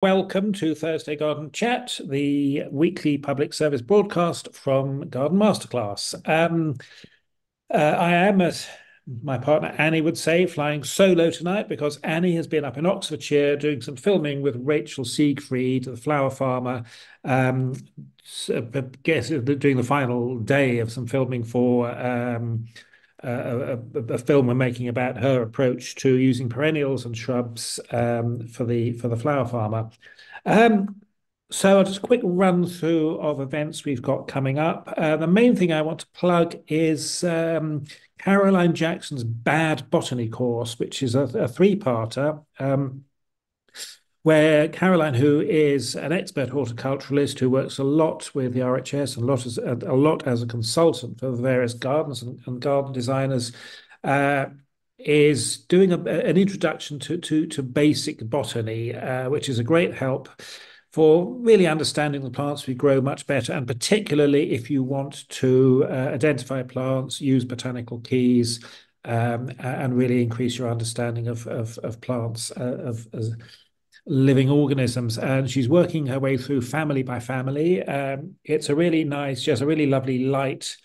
Welcome to Thursday Garden Chat, the weekly public service broadcast from Garden Masterclass. I am, as my partner Annie would say, flying solo tonight because Annie has been up in Oxfordshire doing some filming with Rachel Siegfried, the flower farmer. I guess doing the final day of some filming for a film we're making about her approach to using perennials and shrubs for the flower farmer. Um, so I'll just a quick run through of events we've got coming up. The main thing I want to plug is Caroline Jackson's Bad Botany course, which is a three-parter. Where Caroline, who is an expert horticulturalist who works a lot with the RHS and a lot as a consultant for various gardens and garden designers, is doing an introduction to basic botany, which is a great help for really understanding the plants we grow much better, and particularly if you want to identify plants, use botanical keys, and really increase your understanding of plants, of living organisms. And she's working her way through family by family. It's a really nice, she has a really lovely light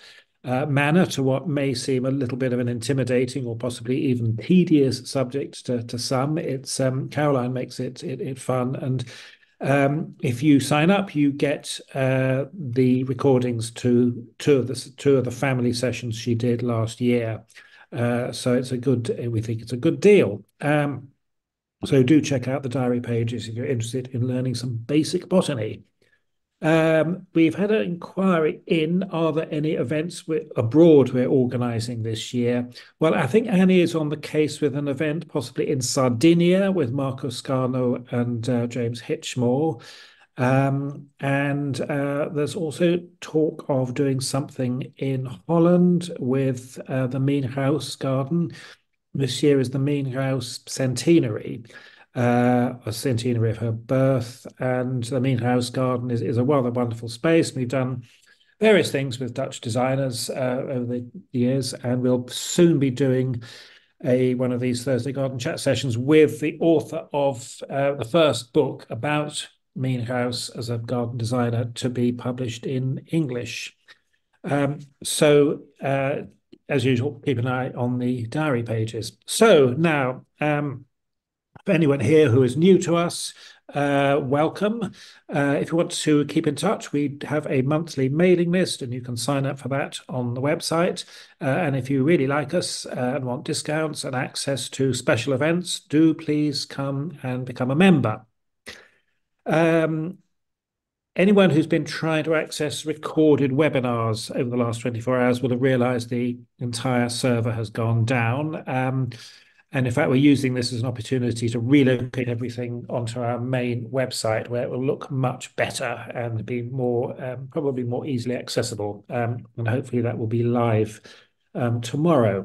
manner to what may seem a little bit of an intimidating or possibly even tedious subject to some. It's Caroline makes it fun. And if you sign up, you get the recordings to two of the family sessions she did last year. So we think it's a good deal. So do check out the diary pages if you're interested in learning some basic botany. We've had an inquiry in, are there any events abroad we're organising this year? Well, I think Annie is on the case with an event possibly in Sardinia with Marco Scano and James Hitchmore. And there's also talk of doing something in Holland with the Meanhouse Garden. This year is the Meanhouse centenary, a centenary of her birth, and the Meanhouse Garden is a rather wonderful space. We've done various things with Dutch designers over the years, and we'll soon be doing one of these Thursday Garden Chat sessions with the author of the first book about Meanhouse as a garden designer to be published in English. So as usual, keep an eye on the diary pages. So now, for anyone here who is new to us, welcome. If you want to keep in touch, we have a monthly mailing list and you can sign up for that on the website. And if you really like us and want discounts and access to special events, do please come and become a member. Anyone who's been trying to access recorded webinars over the last 24 hours will have realized the entire server has gone down. And in fact, we're using this as an opportunity to relocate everything onto our main website where it will look much better and be more, probably more easily accessible. And hopefully that will be live tomorrow.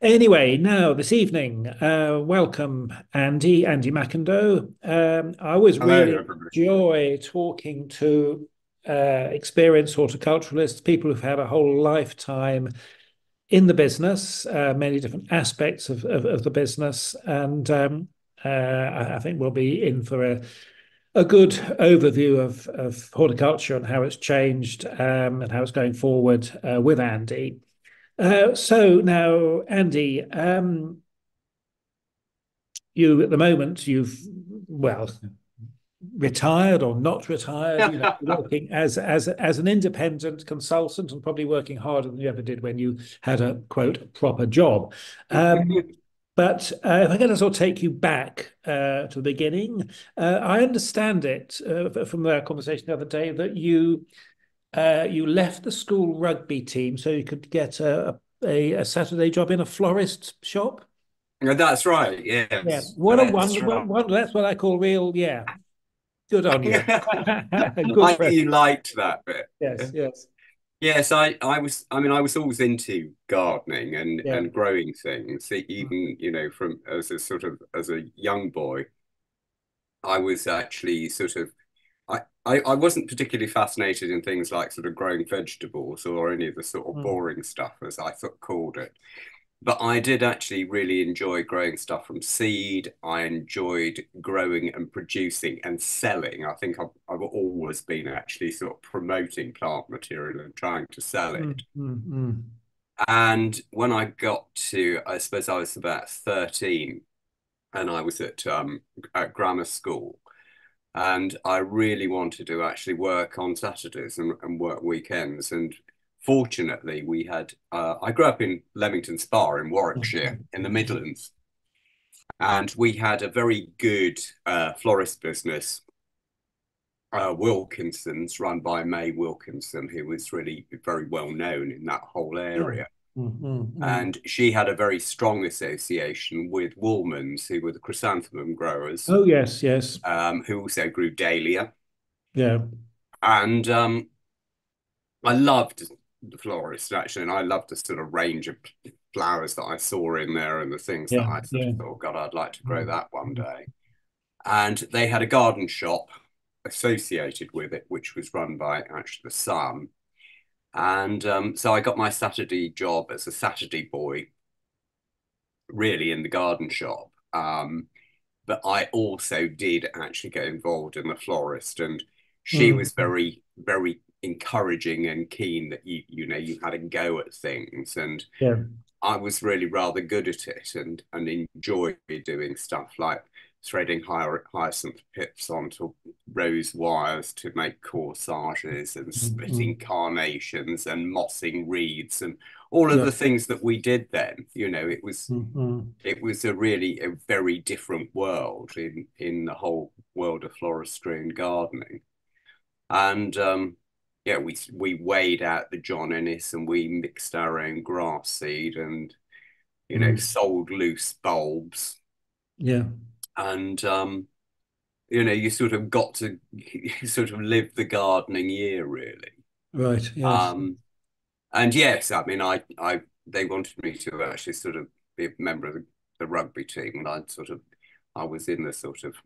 Anyway, now this evening, welcome Andy McIndoe. I always Hello, really everybody. enjoy talking to experienced horticulturalists, people who've had a whole lifetime in the business, many different aspects of the business, and I think we'll be in for a good overview of horticulture and how it's changed and how it's going forward with Andy. So now, Andy, you at the moment well retired or not retired, working as an independent consultant and probably working harder than you ever did when you had a quote proper job. But if I can sort of take you back to the beginning, I understand it from our conversation the other day that you left the school rugby team so you could get a Saturday job in a florist shop. That's right. Yeah, Yes, what a that's wonderful. right. That's what I call real. Yeah, good on you. Good I for you liked that bit. yes, yes, Yes, I was always into gardening yeah, and growing things. Even, from as a sort of as a young boy, I was actually sort of I wasn't particularly fascinated in things like sort of growing vegetables or any of the sort of mm, boring stuff, as I thought called it. but I did actually really enjoy growing stuff from seed. I enjoyed growing and producing and selling. I think I've always been actually sort of promoting plant material and trying to sell Mm, it. mm, mm. And when I got to, I suppose I was about 13 and I was at grammar school. And I really wanted to actually work on Saturdays and work weekends. And fortunately, we had, I grew up in Leamington Spa in Warwickshire in the Midlands. And we had a very good florist business, Wilkinson's, run by May Wilkinson, who was really very well known in that whole Yeah. area. Mm, mm, mm. And she had a very strong association with Woolmans, who were the chrysanthemum growers, Oh, yes, yes. who also grew dahlia. Yeah, And I loved the florist actually, and I loved the sort of range of flowers that I saw in there and the things that yeah, I sort yeah. of thought, God, I'd like to grow Mm, that one mm. day. And they had a garden shop associated with it, which was run by actually the son. And so I got my Saturday job as a Saturday boy, really in the garden shop. But I also did actually get involved in the florist, and she Mm. was very, very encouraging and keen that you had a go at things, and Yeah. I was really rather good at it and enjoyed doing stuff like threading hyacinth pips onto rose wires to make corsages and Mm, splitting mm. carnations and mossing reeds and all of Yeah. the things that we did then. Mm, mm. It was a very different world in the whole world of floristry and gardening. And yeah, we weighed out the John Ennis and we mixed our own grass seed and Mm. sold loose bulbs. Yeah. And you sort of got to you sort of live the gardening year really. Right. Yes. Um, and yes, I mean, I they wanted me to actually sort of be a member of the rugby team, and I was in the sort of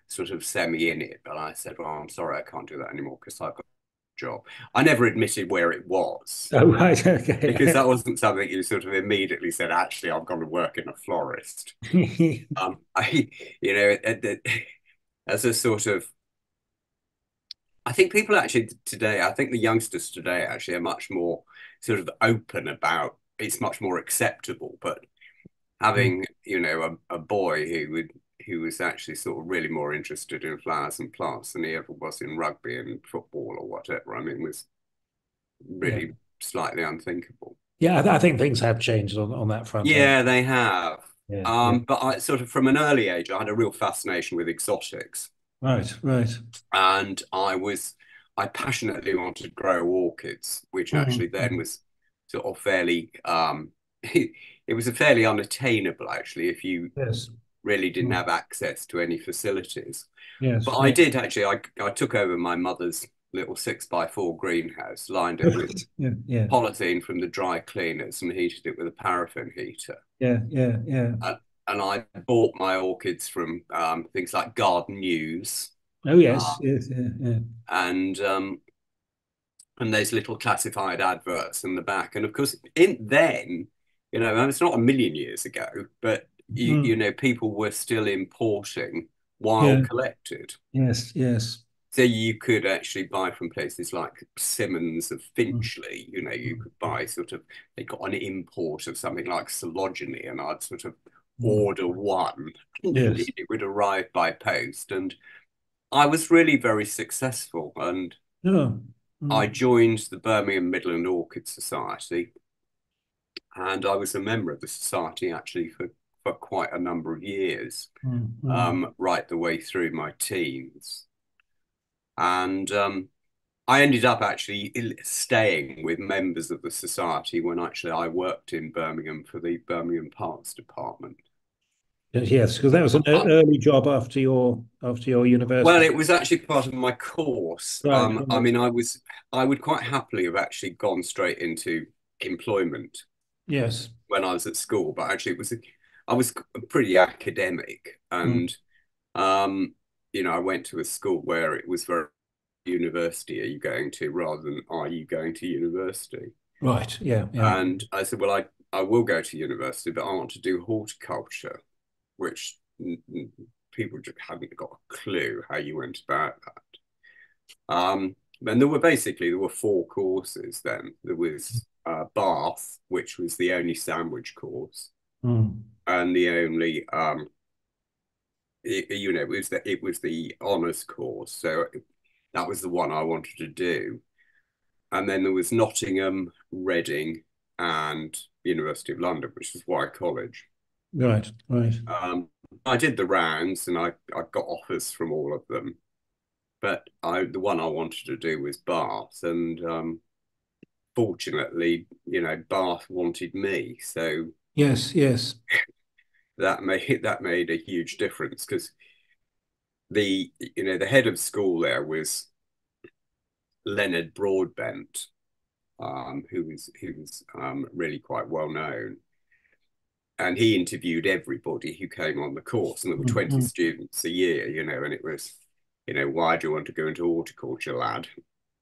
sort of semi in it, but I said, well, I'm sorry, I can't do that anymore because I've got a job. I never admitted where it was Oh, right. because Okay. that wasn't something you sort of immediately said, actually, I've gone to work in a florist. I, you know, as a sort of I think people actually today, I think the youngsters today actually are much more sort of open about it's much more acceptable. But Mm. having, a boy who was actually sort of really more interested in flowers and plants than he ever was in rugby and football or whatever, I mean, was Yeah. really slightly unthinkable. Yeah. I think things have changed on that front. Yeah, they have. Yeah. Yeah. But I sort of from an early age, I had a real fascination with exotics. Right. Right. And I passionately wanted to grow orchids, which Mm, actually then mm. was sort of fairly it was a fairly unattainable actually if you Yes. really didn't Mm. have access to any facilities. But Yes. I Yeah. did actually. I took over my mother's little 6x4 greenhouse, lined it with Yeah. Yeah. polythene from the dry cleaners, and heated it with a paraffin heater. Yeah. Yeah. Yeah. And, and I bought my orchids from things like Garden News, Oh, uh, yes. Yes. Yeah. Yeah. and those little classified adverts in the back. And of course, in then, it's not a million years ago, but Mm. people were still importing wild Yeah. collected. Yes. Yes. So you could actually buy from places like Simmons of Mm. Finchley. You Mm. could buy sort of, they got an import of something like Sologeny, and I'd sort of Mm. order one, and Yes. it would arrive by post. And I was really very successful. And Yeah. I Mm. joined the Birmingham Midland Orchid Society, and I was a member of the society actually for quite a number of years, Mm. Mm. right the way through my teens. And I ended up actually staying with members of the society when actually I worked in Birmingham for the Birmingham Parks Department. Yes, because that was an Uh, early job after your well, university. it was actually part of my course. Right. I Right. mean, I would quite happily have actually gone straight into employment Yes. when I was at school, but actually I was pretty academic, Mm. and um, I went to a school where it was very university are you going to rather than are you going to university? Right. Yeah. Yeah. And I said, well, I will go to university, but I want to do horticulture, which people just hadn't got a clue how you went about that. And there were four courses then. There was Bath, which was the only sandwich course, Mm. and the only it was the honours course. So that was the one I wanted to do. And then there was Nottingham, Reading, and University of London, which is White College. Right, right. I did the rounds and I got offers from all of them, but the one I wanted to do was Bath, and fortunately, Bath wanted me, so Yes, yes. that made a huge difference because the head of school there was Leonard Broadbent, who was really quite well known, and he interviewed everybody who came on the course, and there were 20 Mm. students a year, and it was, why do you want to go into horticulture, lad?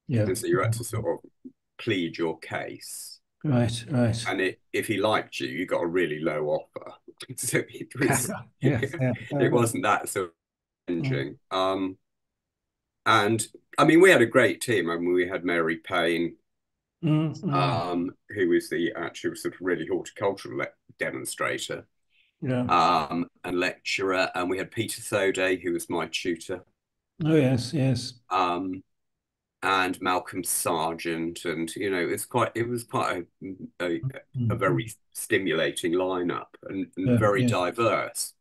Yeah. And so you had to sort of plead your case. Right, right. And if he liked you, you got a really low offer. So it was, Yeah, yeah. it wasn't that sort of Mm, challenging. And I mean, we had a great team. I mean, we had Mary Payne, mm. who was the actual sort of really horticultural demonstrator, Yeah. and lecturer, and we had Peter Thoday, who was my tutor, Oh, yes, yes. um, and Malcolm Sargent, and it was quite a Mm. very stimulating lineup, and Yeah, very yeah. diverse.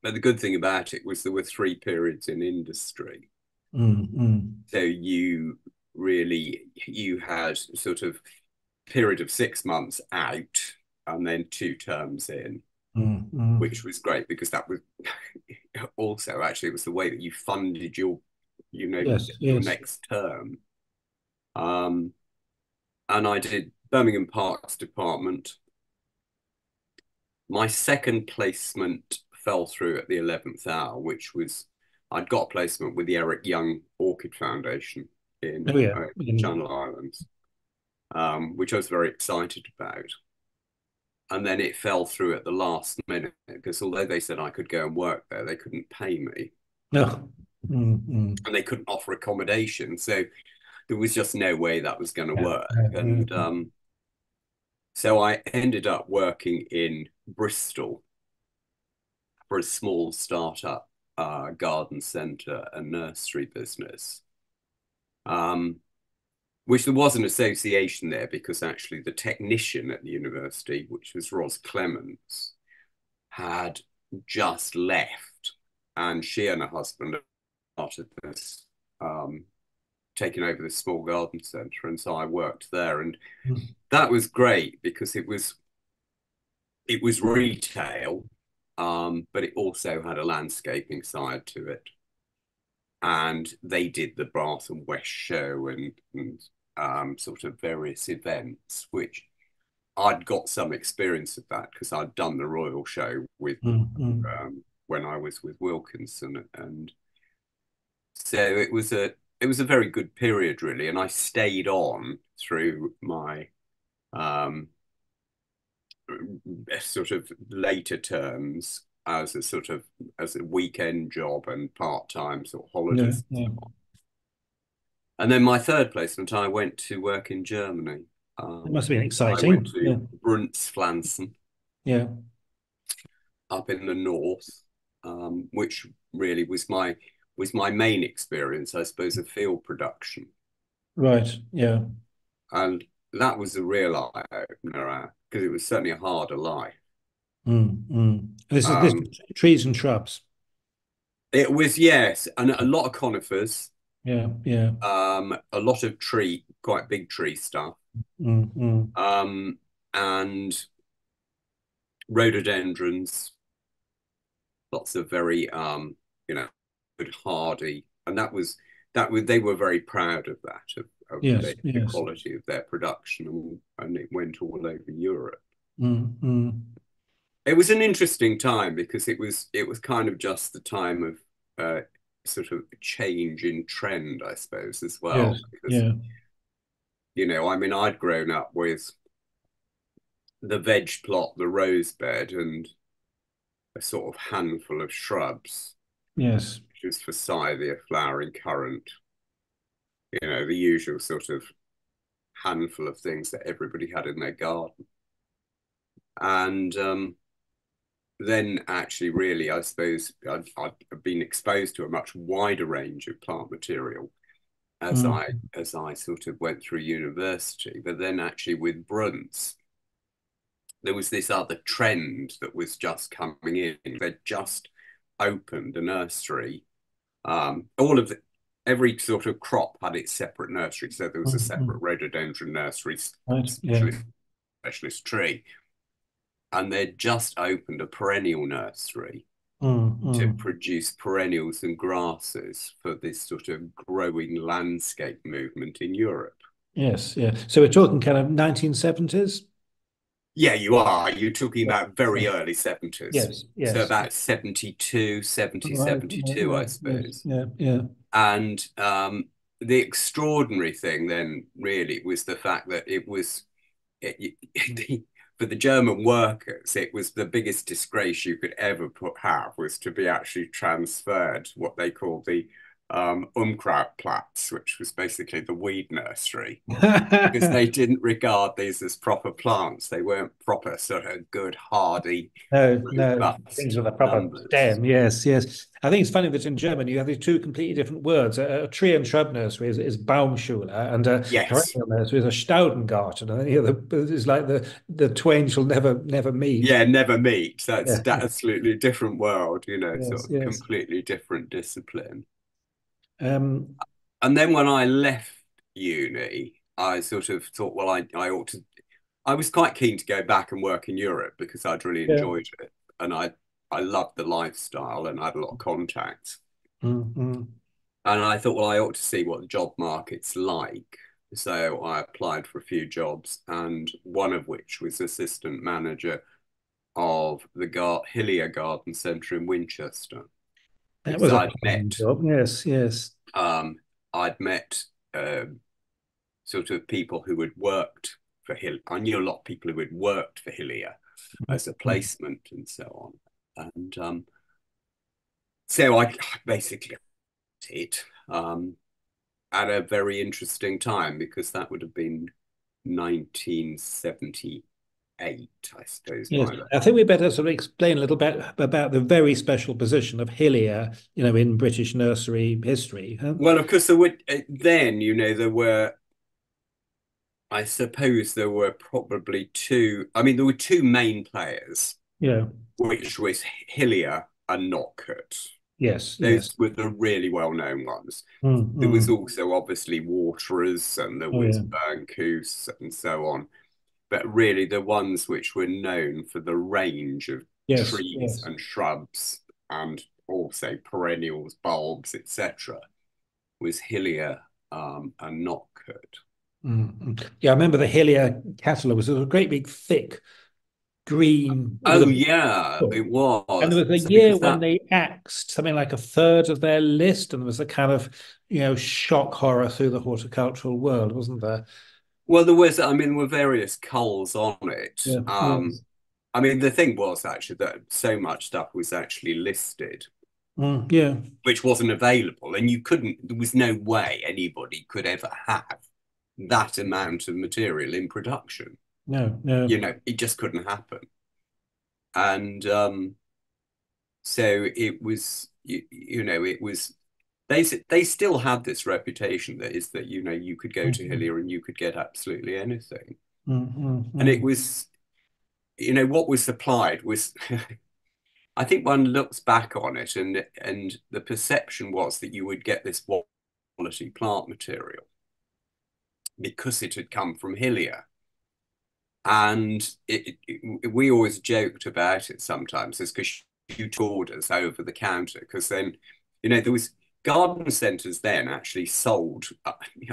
But the good thing about it was there were 3 periods in industry, Mm. so you had sort of period of 6 months out, and then 2 terms in, which was great because that was also actually it was the way that you funded Yes, your yes. next term. Um, and I did Birmingham Parks Department. My second placement fell through at the 11th hour, which was I'd got a placement with the Eric Young Orchid Foundation in Oh, yeah. Channel Islands, which I was very excited about. And then it fell through at the last minute because although they said I could go and work there, they couldn't pay me No. and they couldn't offer accommodation. So there was just no way that was going to Yeah, work. yeah, And so I ended up working in Bristol for a small startup garden centre and nursery business, um, which there was an association there because actually the technician at the university, which was Ros Clements, had just left, and she and her husband started this, taking over this small garden centre, and so I worked there, and mm. that was great because it was retail, but it also had a landscaping side to it, and they did the Bath and West show and sort of various events, which I'd got some experience of that because I'd done the Royal Show with when I was with Wilkinson, and so it was a very good period really, and I stayed on through my um, sort of later terms as a weekend job and part time sort of Yeah, holidays. yeah. And then my third placement, I went to work in Germany. It must have been I went exciting. to Yeah, Brunsflansen yeah. up in the north, which really was my main experience, I suppose, of field production, Right. Yeah. and that was a real eye opener because it was certainly a harder life. This Um, is trees and shrubs. it was, yes, and a lot of conifers, Yeah, yeah. a lot of quite big tree stuff, Mm. um, and rhododendrons, lots of very good hardy, and they were very proud of that, of Yes, the yes. quality of their production, and it went all over Europe. Mm. It was an interesting time because it was kind of just the time of sort of change in trend, I suppose, as Yes, well, because yeah. I mean, I'd grown up with the veg plot, the rose bed, and a sort of handful of shrubs, Yes. which was forsythia, flowering currant, the usual sort of handful of things that everybody had in their garden. And then actually, really, I suppose I've been exposed to a much wider range of plant material as Mm, I sort of went through university. But then actually with Brunt's, there was this other trend that was just coming in. They'd just opened a nursery. All of every sort of crop had its separate nursery. So there was a separate mm. rhododendron nursery, Right. Yeah. specialist tree, and they'd just opened a perennial nursery Mm, to mm. produce perennials and grasses for this sort of growing landscape movement in Europe. Yes. Yeah. So we're talking kind of 1970s. Yeah, you are. You're talking Yeah. about very Yeah. early 70s. Yes. So Yes. about 72, 70, Right. 72, Yeah. I Yes. suppose. Yeah. Yeah. And the extraordinary thing then really was the fact that for the German workers, it was the biggest disgrace you could ever have was to be actually transferred what they call the Unkrautplatz, which was basically the weed nursery, because they didn't regard these as proper plants. They weren't proper sort of good, hardy, No, no, things robust with a proper numbers. stem. Yes, yes. I think it's funny that in German you have these two completely different words. A tree and shrub nursery is Baumschule, and a Yes. perennial nursery is a Staudengarten. And it's like the twain shall never meet. Yeah, never meet. That's Yeah, absolutely a different world, sort yes, of yes. completely different discipline. Um, And then when I left uni, I sort of thought, well, I ought to. I was quite keen to go back and work in Europe because I'd really yeah. enjoyed it, and I loved the lifestyle and I had a lot of contacts. Mm, mm. And I thought, well, I ought to see what the job market's like. So I applied for a few jobs, and one of which was assistant manager of the Helia Garden Centre in Winchester, That because was a fine job. Yes, yes. um, I'd met sort of people who had worked for Hill. I knew a lot of people who had worked for Hillier as a Mm. placement and so on. And so I basically did it at a very interesting time because that would have been 1978, I suppose, Yes, by then. I think we better sort of explain a little bit about the very special position of Hillier, in British nursery history. Huh? Well, of course, there were then, there were, I suppose there were probably two, I mean, there were two main players, Yeah. which was Hillier and Knockert. Yes. Those Yes. were the really well-known ones. Mm, There was mm. also obviously Waterers and there Oh was yeah. Burncoos and so on. But really the ones which were known for the range of Yes. trees Yes. and shrubs and also perennials, bulbs, etc., was Hillier and Knockert. Mm, mm. Yeah, I remember the Hillier catalogue was a great big thick green with Oh a big yeah, book. it And was. there was a So year because when that, they axed something like a third of their list, and there was a kind of, shock horror through the horticultural world, wasn't there? well, there was, I mean, there were various culls on it. Yeah. Yes. I mean, the thing was actually that so much stuff was actually listed, Mm, yeah. which wasn't available, and you couldn't. There was no way anybody could ever have that amount of material in production. No. No. It just couldn't happen. And so it was, it was. They still had this reputation that is that you could go to Mm, Hillier and you could get absolutely anything, mm, mm, and it mm. was what was supplied was I think one looks back on it and the perception was that you would get this quality plant material because it had come from Helia. And we always joked about it sometimes as because you took orders over the counter because then, there was garden centres then actually sold.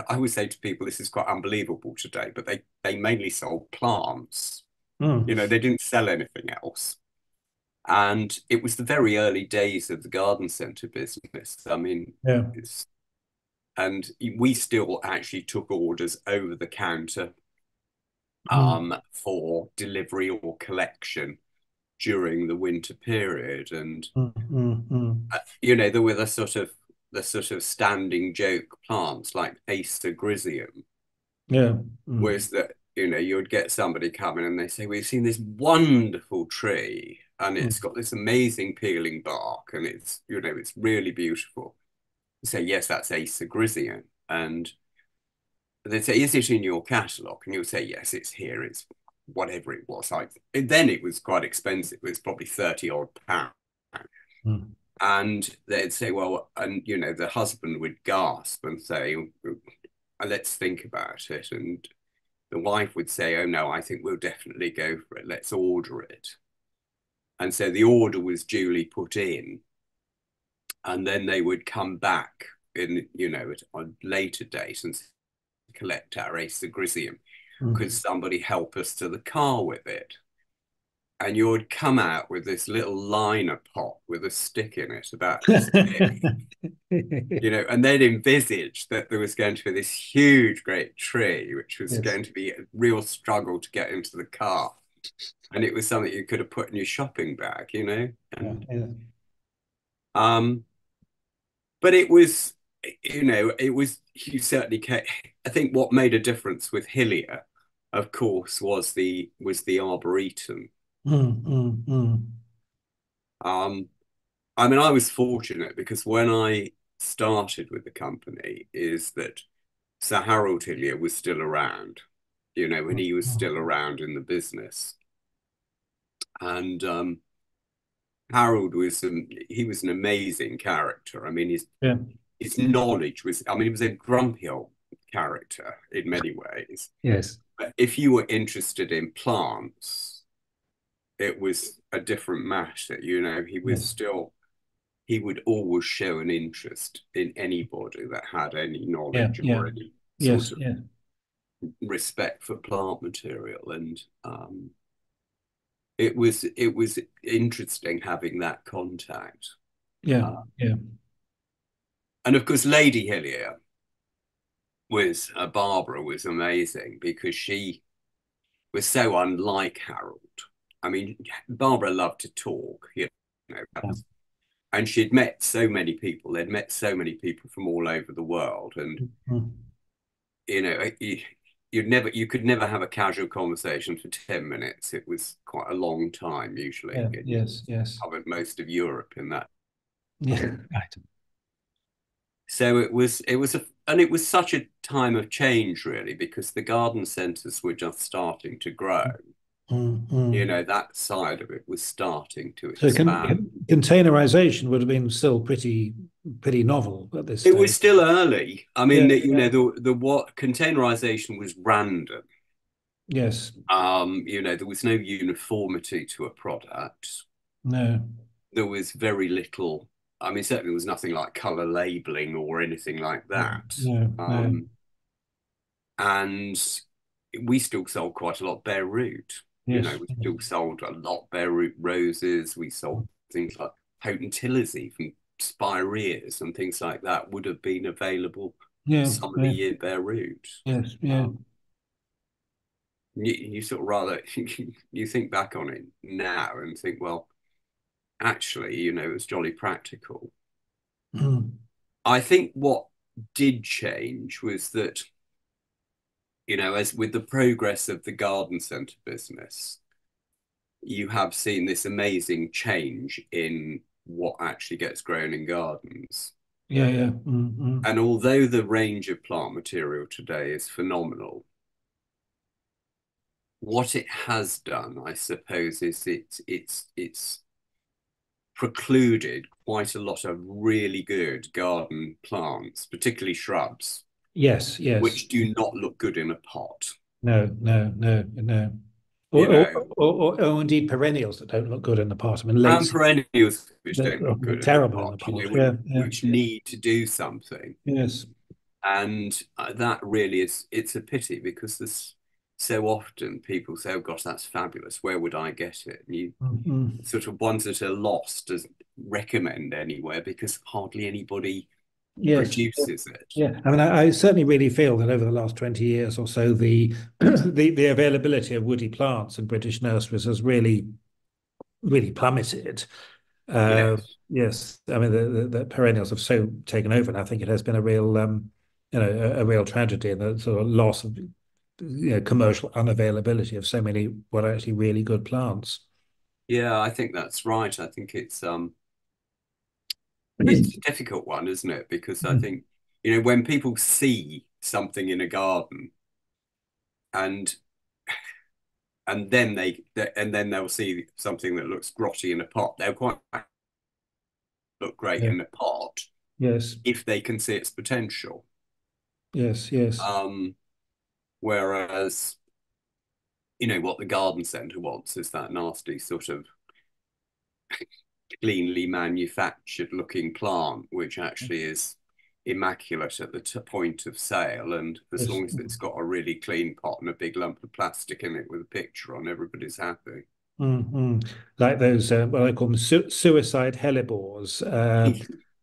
I would say to people, this is quite unbelievable today, but they mainly sold plants. Mm. They didn't sell anything else. And it was the very early days of the garden centre business. I mean, Yeah. and we still actually took orders over the counter Mm, for delivery or collection during the winter period. And mm, mm, mm. there were the sort of standing joke plants like Acer Griseum, Yeah. Mm, was that you'd get somebody coming and they say, we've seen this wonderful tree and mm. it's got this amazing peeling bark and it's really beautiful. You say, yes, that's Acer Griseum. And they'd say, is it in your catalogue? And you'll say, yes, it's here. It's whatever it was. Then it was quite expensive. It was probably 30 odd pounds. Mm. And they'd say, well, and the husband would gasp and say, let's think about it. And the wife would say, oh no, I think we'll definitely go for it. Let's order it. And so the order was duly put in. And then they would come back at a later date and collect our Acer Griseum. Could Mm. somebody help us to the car with it? And you would come out with this little liner pot with a stick in it about this big, and then envisage that there was going to be this huge, great tree, which was Yes. going to be a real struggle to get into the car. And it was something you could have put in your shopping bag. Yeah. And Yeah. um, but you certainly I think what made a difference with Hillier, of course, was the arboretum. Mm, mm, mm. Um, I mean, I was fortunate because when I started with the company, is that Sir Harold Hillier was still around, when he was Mm. still around in the business. And Harold he was an amazing character. I mean, Yeah. his knowledge was, I mean, he was a grumpy old character in many ways. Yes. But if you were interested in plants, it was a different matter. Yes. He would always show an interest in anybody that had any Yeah. knowledge Yeah. or any sort Yes. of Yeah. respect for plant material. And it was interesting having that contact. Yeah. Uh, Yeah. and of course, Lady Hillier Barbara was amazing because she was so unlike Harold. I mean, Barbara loved to talk, Yeah. and she'd met so many people. They'd met so many people from all over the world, and Mm. you know, you, you could never have a casual conversation for 10 minutes. It was quite a long time usually. Yeah. It Yes. Yes. covered most of Europe in that. Yeah. Right. So it was such a time of change really because the garden centres were just starting to grow. Mm, mm. That side of it was starting to So expand. containerization would have been still pretty novel at this It was stage. still early. I Yeah. mean, Yeah. the what containerization was random. Yes. There was no uniformity to a product. No. There was very little. I mean, certainly there was nothing like color labeling or anything like No. that. No. No. And we still sold quite a lot bare root. Yes. We still sold a lot bare root roses. We sold things like potentilis, even spireas and things like that would have been available Yeah. some of the Yeah. year bare root. Yes. Yeah. Um, you sort of rather you think back on it now and think, well, actually, it's jolly practical. Mm. I think what did change was that, as with the progress of the garden centre business, you have seen this amazing change in what actually gets grown in gardens. Yeah. Yeah. Mm, mm. And although the range of plant material today is phenomenal, what it has done, I suppose, is it's precluded quite a lot of really good garden plants, particularly shrubs, Yes. Yes. which do not look good in a pot. No. No. No. No. You know, Or indeed perennials that don't look good in the pot. I mean, and late perennials which that don't look are good in a terrible in the pot, pot. which, Yeah. Yeah. which need to do something. Yes. And that really it's a pity because there's so often people say, oh gosh, that's fabulous. Where would I get it? And you Mm-hmm. sort of ones that are lost doesn't recommend anywhere because hardly anybody Yes. produces it. Yeah. I mean, I certainly really feel that over the last 20 years or so, the the availability of woody plants in British nurseries has really plummeted. Yes. Yes, I mean the perennials have so taken over, and I think it has been a real a real tragedy and the sort of loss of commercial unavailability of so many what are actually really good plants. Yeah, I think that's right. I think it's a difficult one, isn't it? Because I think, when people see something in a garden and and then they'll see something that looks grotty in a pot, they'll quite look great Yeah. in a pot Yes, if they can see its potential. yes, yes, Um, Whereas, what the garden centre wants is that nasty sort of cleanly manufactured looking plant, which actually is immaculate at the point of sale. And as yes. long as it's got a really clean pot and a big lump of plastic in it with a picture on, everybody's happy. Mm-hmm. Like those, what I call them, suicide hellebores.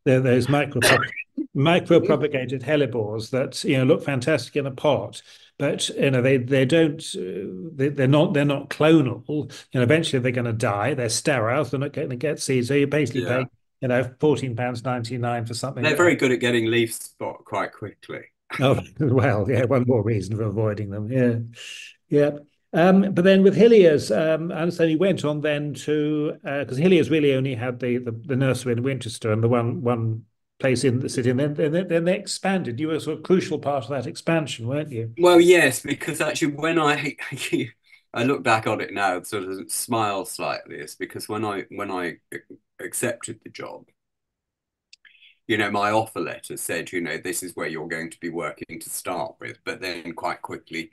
They're those micro-propagated hellebores that look fantastic in a pot, but they don't they're not clonal. Eventually they're going to die. They're sterile. They're not going to get seeds. So you're basically Yeah. paying £14.99 for something. They're very good at getting leaf spot quite quickly. Oh, well, yeah, one more reason for avoiding them. Yeah, yeah. But then with Hilliers, I understand you went on then to because Hilliers really only had the nursery in Winchester and the one place in the city, and then they expanded. You were a sort of crucial part of that expansion, weren't you? Well, yes, because actually when I look back on it now, it sort of smile slightly. It's because when I accepted the job, my offer letter said, this is where you're going to be working to start with, but then quite quickly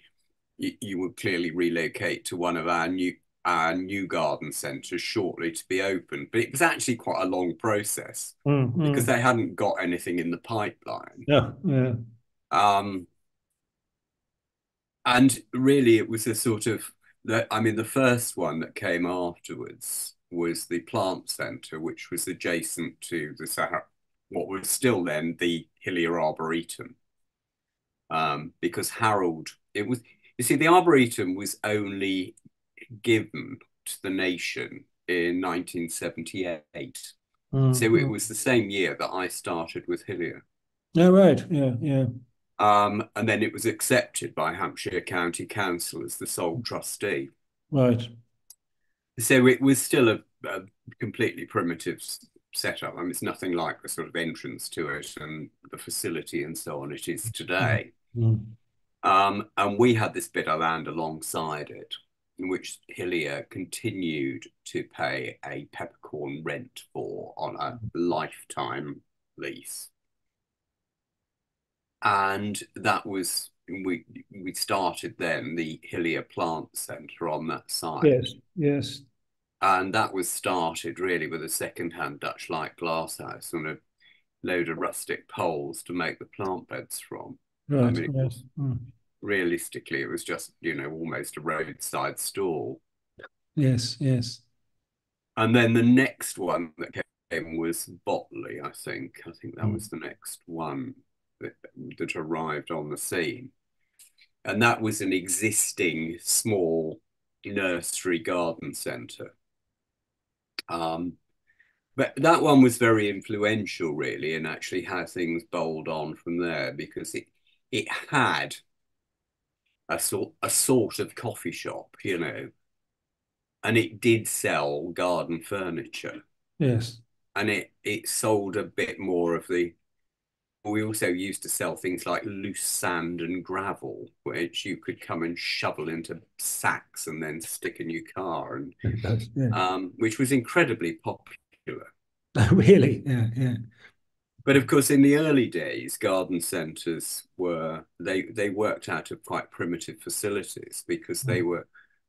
you would clearly relocate to one of our new garden centres shortly to be opened. But it was actually quite a long process because Mm-hmm. they hadn't got anything in the pipeline. Yeah, yeah, Um, and really, it was a sort of the first one that came afterwards was the plant centre, which was adjacent to the Sahara, what was still then the Hillier Arboretum. Because it was, you see, the Arboretum was only given to the nation in 1978. So it mm-hmm. was the same year that I started with Helia. Yeah, right. Yeah, yeah, And then it was accepted by Hampshire County Council as the sole trustee. right. So it was still a completely primitive setup. I mean, it's nothing like the sort of entrance to it and the facility and so on it is today. Mm-hmm. And we had this bit of land alongside it, in which Helia continued to pay a peppercorn rent for on a lifetime lease. And that was we started then the Helia Plant Centre on that site. Yes, yes, And that was started really with a second-hand Dutch light glasshouse and a load of rustic poles to make the plant beds from. I right. mean, it Yes. was realistically, it was just, almost a roadside stall. Yes, yes. And then the next one that came was Botley, I think. I think that Mm. was the next one that arrived on the scene. And that was an existing small nursery garden centre. Um, but that one was very influential, really, and actually how things bowled on from there because it had a sort of coffee shop, and it did sell garden furniture, Yes. and it sold a bit more of the. We also used to sell things like loose sand and gravel, which you could come and shovel into sacks and then stick in your car, and It does. Yeah. which was incredibly popular. Really? Yeah, yeah. But of course, in the early days, garden centres they worked out of quite primitive facilities because Mm.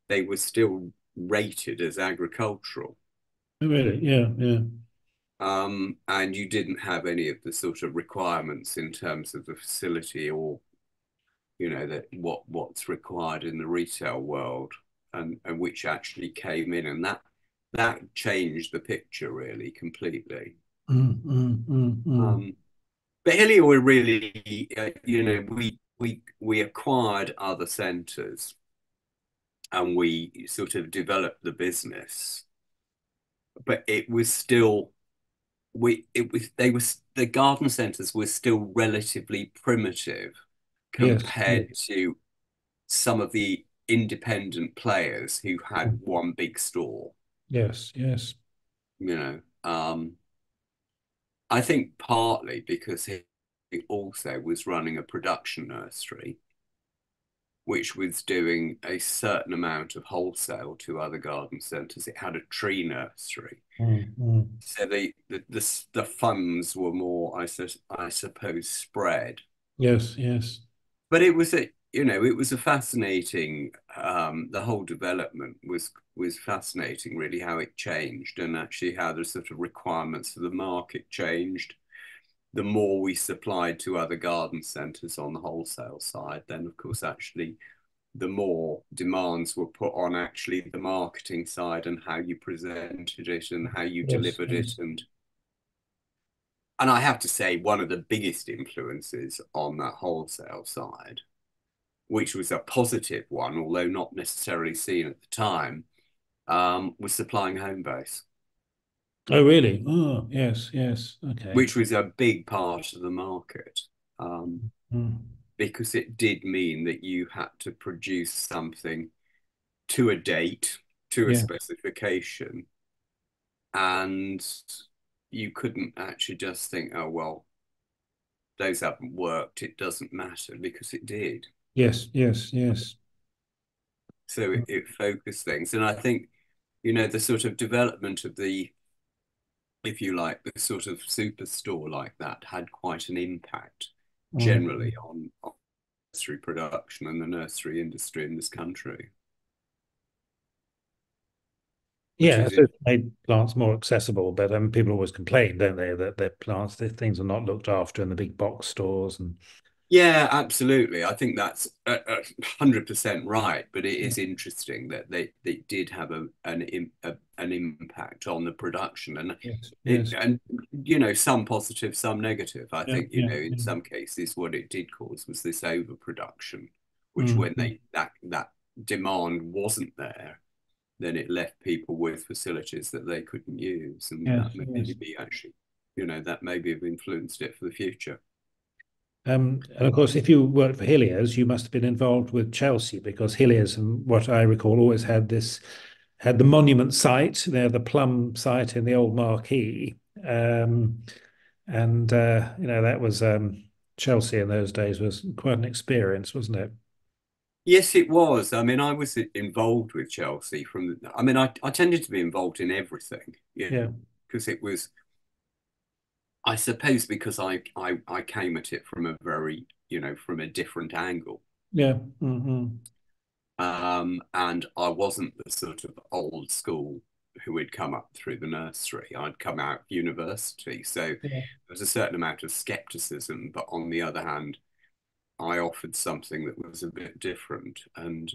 they were still rated as agricultural. Really? Yeah, yeah. And you didn't have any of the sort of requirements in terms of the facility or that what's required in the retail world, and which actually came in, and that changed the picture really completely. Mm, mm, mm, mm. Um, But Hillier were really, we acquired other centres and we sort of developed the business, but it was still we it was they were the garden centres were still relatively primitive Yes, compared yes, to some of the independent players who had mm, one big store. yes, yes. You know, I think partly because he also was running a production nursery, which was doing a certain amount of wholesale to other garden centres. It had a tree nursery. Mm, mm. So the funds were more, I suppose, spread. Yes, yes. But it was a fascinating. The whole development was fascinating, really, how it changed and actually how the sort of requirements of the market changed. The more we supplied to other garden centres on the wholesale side, then of course actually the more demands were put on actually the marketing side and how you presented it and how you Yes, delivered it. yes. And I have to say, one of the biggest influences on that wholesale side, which was a positive one, although not necessarily seen at the time, was supplying Homebase, Oh, really? Oh, yes, yes. Okay. which was a big part of the market. Um, Mm. because it did mean that you had to produce something to a date, to a Yeah. specification, and you couldn't actually just think, oh, well, those haven't worked, it doesn't matter, because it did. Yes, yes, yes. So it focused things. And I think, the sort of development of if you like, the sort of superstore like that had quite an impact Mm. generally on nursery production and the nursery industry in this country, which Yeah, is so it's made plants more accessible, but people always complain, don't they, that their plants, their things are not looked after in the big box stores and Yeah, absolutely. I think that's 100% right. But it yeah, is interesting that they did have an impact on the production, and yes, it yes, and some positive, some negative. I yeah, think yeah, in yeah. some cases what it did cause was this overproduction, which Mm, when mm. that demand wasn't there, then it left people with facilities that they couldn't use, and Yes, that may yes. be actually, that maybe have influenced it for the future. And of course, if you worked for Hilliers, you must have been involved with Chelsea because Hilliers, and what I recall, always had the monument site there, the plum site in the old Marquee, and that was Chelsea in those days was quite an experience, wasn't it? Yes, it was. I mean, I was involved with Chelsea I mean, I tended to be involved in everything, Yeah, because it was, I suppose, because I came at it from a very, from a different angle. yeah, hmm, And I wasn't the sort of old school who had come up through the nursery. I'd come out of university. So there yeah, was a certain amount of skepticism, but on the other hand, I offered something that was a bit different. And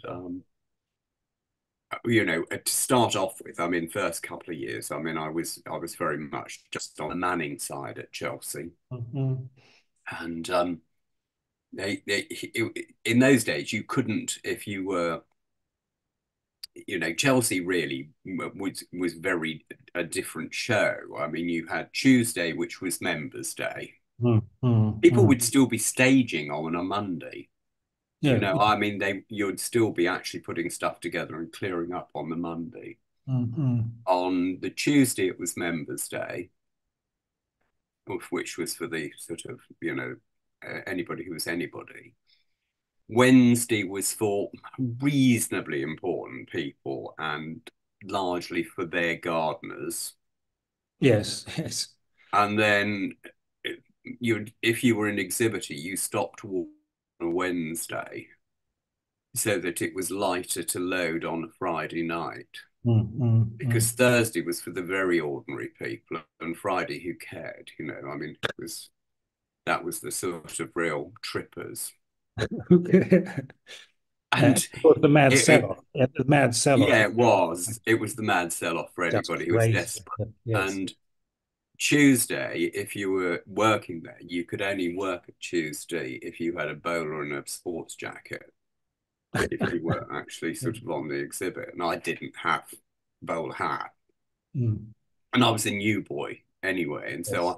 to start off with, I mean, first couple of years, I mean, I was very much just on the manning side at Chelsea, hmm, and in those days you couldn't, if you were, Chelsea really was very a different show. I mean, you had Tuesday, which was Members' Day. hmm, hmm, People hmm. would still be staging on a Monday. Yeah, I mean, you'd still be actually putting stuff together and clearing up on the Monday. hmm. On the Tuesday, it was Members' Day, which was for the sort of, anybody who was anybody. Wednesday was for reasonably important people and largely for their gardeners. Yes, yes. And then if you were an exhibitor, you stopped on a Wednesday so that it was lighter to load on a Friday night. Hmm, hmm, hmm. Because Thursday was for the very ordinary people, and Friday, who cared? I mean, that was the sort of real trippers. And And of course, the mad it, sell-off. Yeah, the mad sell-off. yeah, it was the mad sell-off for Just anybody who was crazy. desperate. Yes. And Tuesday, if you were working there, you could only work at Tuesday if you had a bowler and a sports jacket, if you were actually sort of on the exhibit. And I didn't have a bowler hat. Mm. And I was a new boy anyway. And so Yes.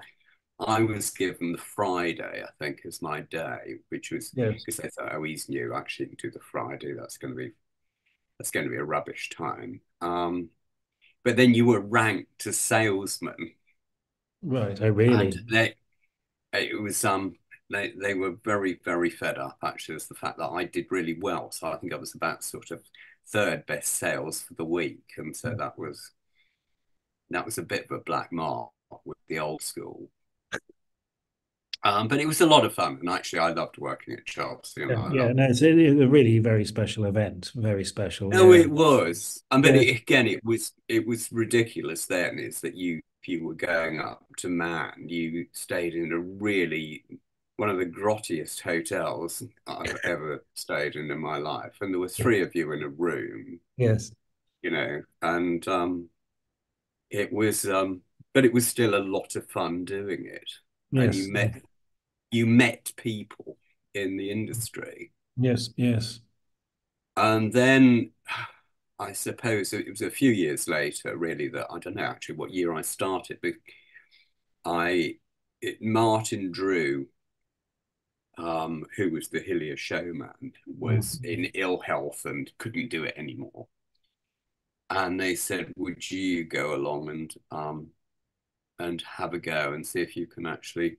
I was given the Friday, I think, as my day, which was Yes. because they thought, oh, he's new. Actually, you can do the Friday. That's going to be a rubbish time. But then you were ranked as salesman, Right. Oh, and really? it was they were very very fed up actually as the fact that I did really well. So I think I was about sort of third best sales for the week, and so that was a bit of a black mark with the old school. But it was a lot of fun, and actually I loved working at Chelsea, and Yeah. I Yeah. loved. No, it's a really very special event. Very special. No, Yeah. it was. But Yeah. again, it was ridiculous then. Is that if you were going up to Man, you stayed in a really one of the grottiest hotels I've ever stayed in my life, and there were three of you in a room, Yes. and but it was still a lot of fun doing it, and Yes. you met people in the industry. Yes. Yes. And then I suppose it was a few years later, really, that I don't know actually what year I started, but Martin Drew, who was the Hillier showman, was Mm. in ill health and couldn't do it anymore. And they said, "Would you go along and have a go and see if you can actually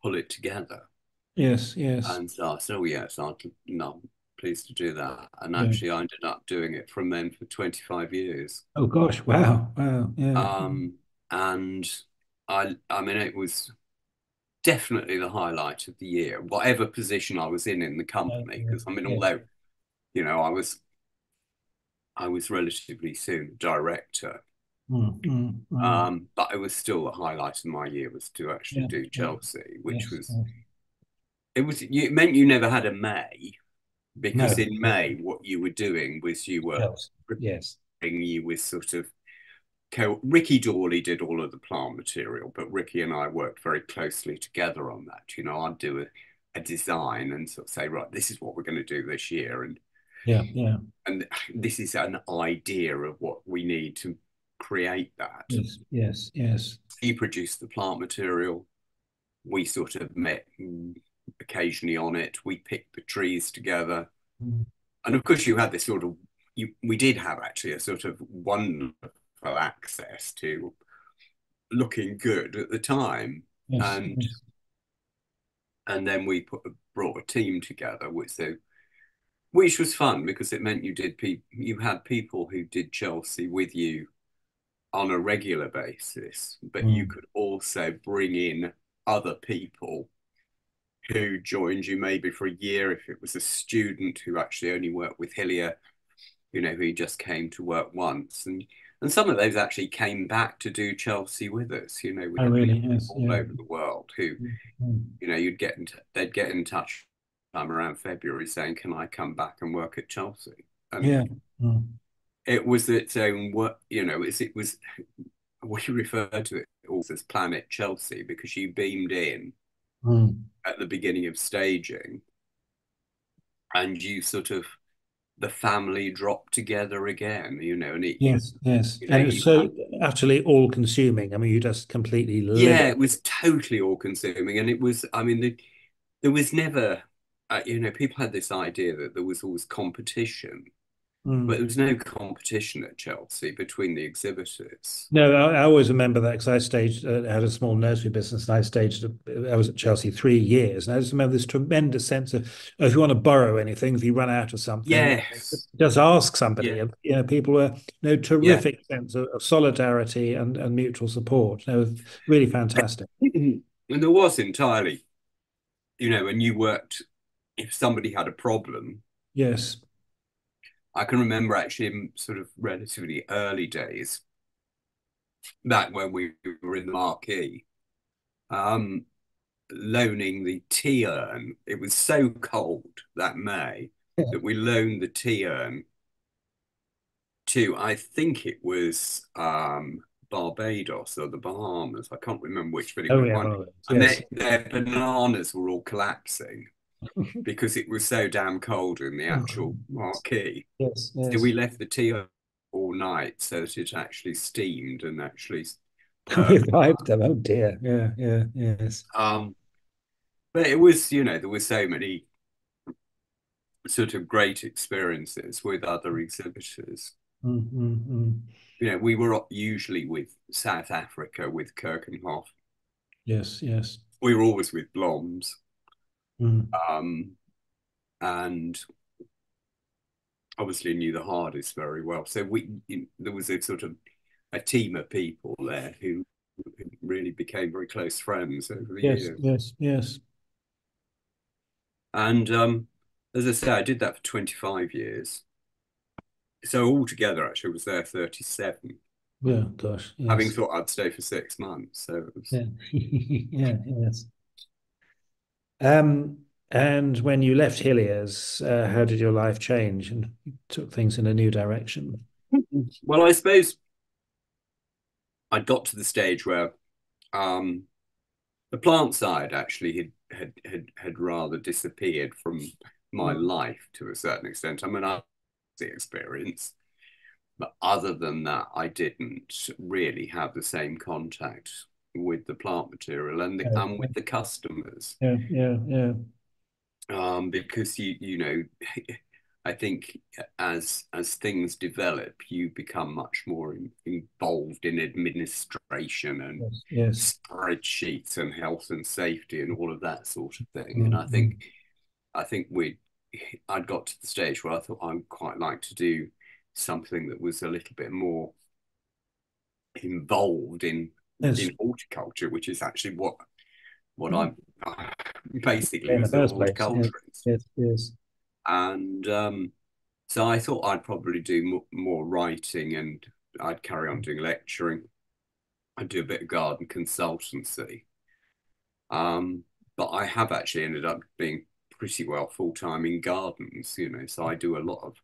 pull it together?" Yes. Yes. And so I said, "Oh yes, no, pleased to do that." And Yeah. actually, I ended up doing it from then for 25 years. Oh gosh. Wow. Wow. Yeah. Um, and I mean, it was definitely the highlight of the year, whatever position I was in the Yeah. company. Because I mean, Yeah. although I was relatively soon director, Mm, mm, mm. but it was still the highlight of my year was to actually Yeah. do Yeah. Chelsea, which Yes. was Yes. it meant you never had a May because No. in May what you were doing was you were Yes. Yes. preparing you with sort of Ricky Dawley did all of the plant material, but Ricky and I worked very closely together on that. I'd do a design and sort of say, right, this is what we're going to do this year, Yeah. Yeah. and this is an idea of what we need to create that. Yes. Yes. Yes. He produced the plant material. We sort of met occasionally on it. We picked the trees together, Mm. and of course, you had this sort of we did have actually a sort of wonderful access to looking good at the time, Yes. and Yes. then we brought a team together, which was fun because it meant you had people who did Chelsea with you on a regular basis, but you Mm. could also bring in other people who joined you maybe for a year if it was a student who actually only worked with Helia, who just came to work once. And some of those actually came back to do Chelsea with us. We Oh, had really? people Yes. all Yeah. over the world who, Mm. Mm. they'd get in touch around February saying, "Can I come back and work at Chelsea?" And Yeah. Mm. it was its own work, it was we referred to it also as Planet Chelsea because you beamed in Mm. at the beginning of staging and you sort of the family dropped together again, and Yes. Yes. And it's you had. so utterly all-consuming. I mean, you just completely live Yeah, it. it was totally all consuming. And it was, I mean, there was never, people had this idea that there was always competition, but there Mm. was no competition at Chelsea between the exhibitors. No, I always remember that because I staged, had a small nursery business, and I was at Chelsea 3 years, and I just remember this tremendous sense of, oh, if you want to borrow anything, if you run out of something, Yes. just ask somebody. Yeah. And people were, Yeah. terrific sense of solidarity and mutual support. It was really fantastic. And there was entirely, when you worked, if somebody had a problem, Yes. I can remember actually in sort of relatively early days, back when we were in the Marquee, um, loaning the tea urn. It was so cold that May that we loaned the tea urn to, I think it was Barbados or the Bahamas. I can't remember which, but it Oh was yeah, one. oh, And yes. their bananas were all collapsing because it was so damn cold in the actual Marquee. Yes, So we yes. left the tea all night so that it actually steamed and actually perked. Revived them. Oh dear. Yeah, yeah, yes. But it was, there were so many sort of great experiences with other exhibitors. Mm, mm, mm. We were usually with South Africa with Kirkenhof. Yes, yes. We were always with Bloms. Mm. Um, and obviously knew the Hardys very well. So there was a sort of a team of people there who really became very close friends over the Yes, years. yes, yes. And as I say, I did that for 25 years. So altogether, actually, I was there 37, Yeah, gosh, having yes. thought I'd stay for 6 months. So it was, Yeah. Yeah, yes. Um, and when you left Hilliers, how did your life change and took things in a new direction? well, I suppose I got to the stage where um, the plant side actually had rather disappeared from my Mm. life to a certain extent. I mean, I had the experience, but other than that, I didn't really have the same contact with the plant material Yeah, and with the customers. yeah, yeah, yeah. Because I think as things develop, you become much more involved in administration and Yes, yes. spreadsheets and health and safety and all of that sort of thing. And Mm, mm. I think I'd got to the stage where I thought I'd quite like to do something that was a little bit more involved Yes, in horticulture, which is actually what I'm basically in the was a first place. Yes, horticulturist. yes, yes. And so I thought I'd probably do more writing and I'd carry on doing lecturing. I'd do a bit of garden consultancy. Um, but I have actually ended up being pretty well full time in gardens, so I do a lot of.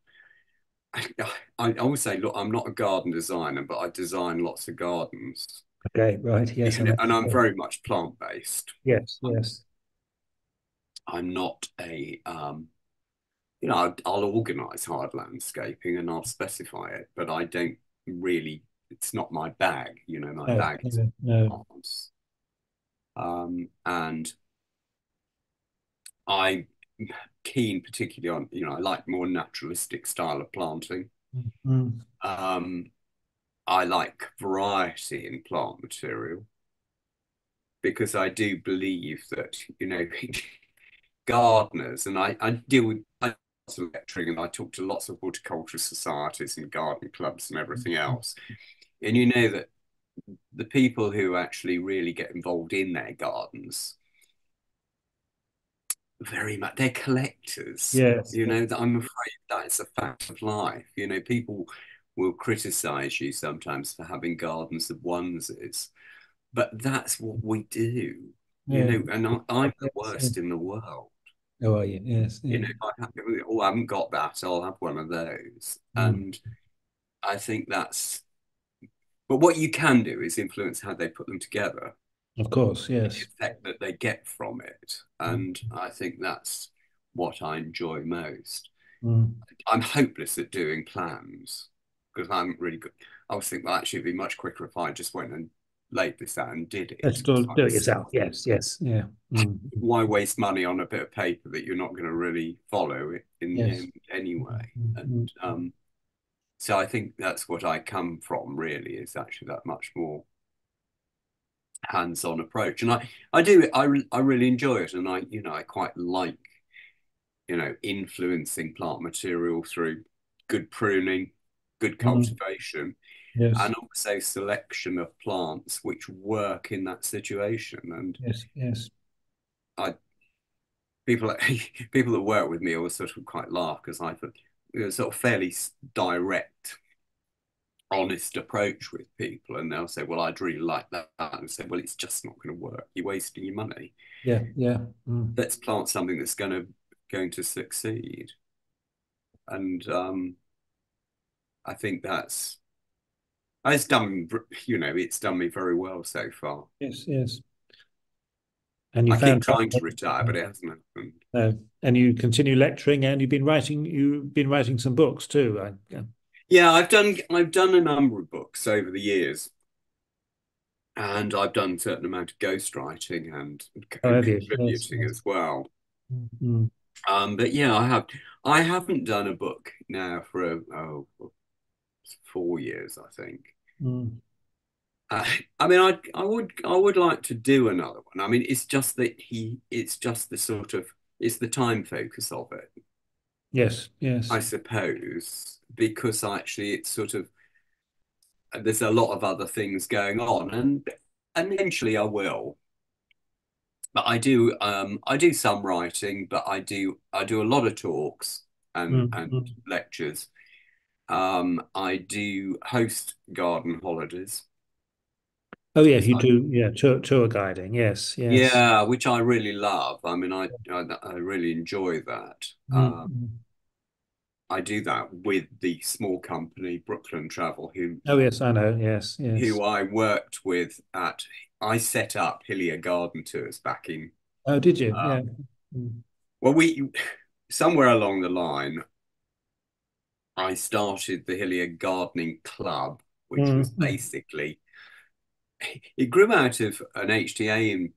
I always say, look, I'm not a garden designer, but I design lots of gardens, Okay, right. Yes, and and that's I'm very much plant based. yes, yes. I'm not a I'll organise hard landscaping and I'll specify it, but I don't really. It's not my bag. My No, bag is no, no. plants. And I'm keen, particularly on I like more naturalistic style of planting. Mm, Um, I like variety in plant material because I do believe that gardeners, and I deal with lots of lecturing and I talk to lots of horticultural societies and garden clubs and everything mm. else. And you know that the people who actually really get involved in their gardens, very much, they're collectors. Yes, That I'm afraid that is a fact of life. People will criticize you sometimes for having gardens of onesies, but that's what we do. yeah. And I'm the Yes, yes. worst in the world. How are you? Yes, yeah. If I haven't got that, I'll have one of those. Mm. And I think but what you can do is influence how they put them together, Of course, the yes. effect that they get from it. Mm, And I think that's what I enjoy most. mm. I'm hopeless at doing plans because I'm really good. I was thinking, well, actually, it'd be much quicker if I just went and laid this out and did Let's it. do it yourself. Yes, yes, yeah. Mm. Why waste money on a bit of paper that you're not going to really follow it in the Yes. end anyway? Mm, And mm. so I think that's what I come from really is actually that much more hands-on approach. And I do I really enjoy it. And I quite like, influencing plant material through good pruning, good Mm. cultivation, Yes, and also selection of plants which work in that situation. And yes, yes. I people people that work with me always sort of quite laugh because I thought sort of fairly direct, honest approach with people, and they'll say, "Well, I'd really like that," and I say, "Well, it's just not going to work. You're wasting your money. Yeah, yeah. Mm. Let's plant something that's going to succeed." And I think It's done, it's done me very well so far. Yes, yes. And you I keep found trying to retire, but it hasn't happened. and you continue lecturing, and you've been writing some books too. Yeah, I've done a number of books over the years, and I've done a certain amount of ghostwriting Oh, and have you? Yes, contributing yes. as well. Mm, But yeah, I haven't done a book now for 4 years, I think. mm. Uh, I mean, I would like to do another one. I mean, it's just the sort of, it's the time focus of it, Yes, yes. I suppose, because actually it's sort of, there's a lot of other things going on, and eventually I will. But I do some writing, but I do a lot of talks and Mm. lectures. I do host garden holidays. Oh, yes, you I, do. Yeah, tour guiding. Yes, yes. yeah, which I really love. I mean, I really enjoy that. Mm. I do that with the small company Brooklyn Travel, who Oh, yes, I know. Yes, yes. who I worked with at. I set up Hillier Garden Tours back in. Oh, did you? Uh, Yeah. Mm. well, we somewhere along the line, I started the Hillier Gardening Club, which was Mm. basically, it grew out of an HTA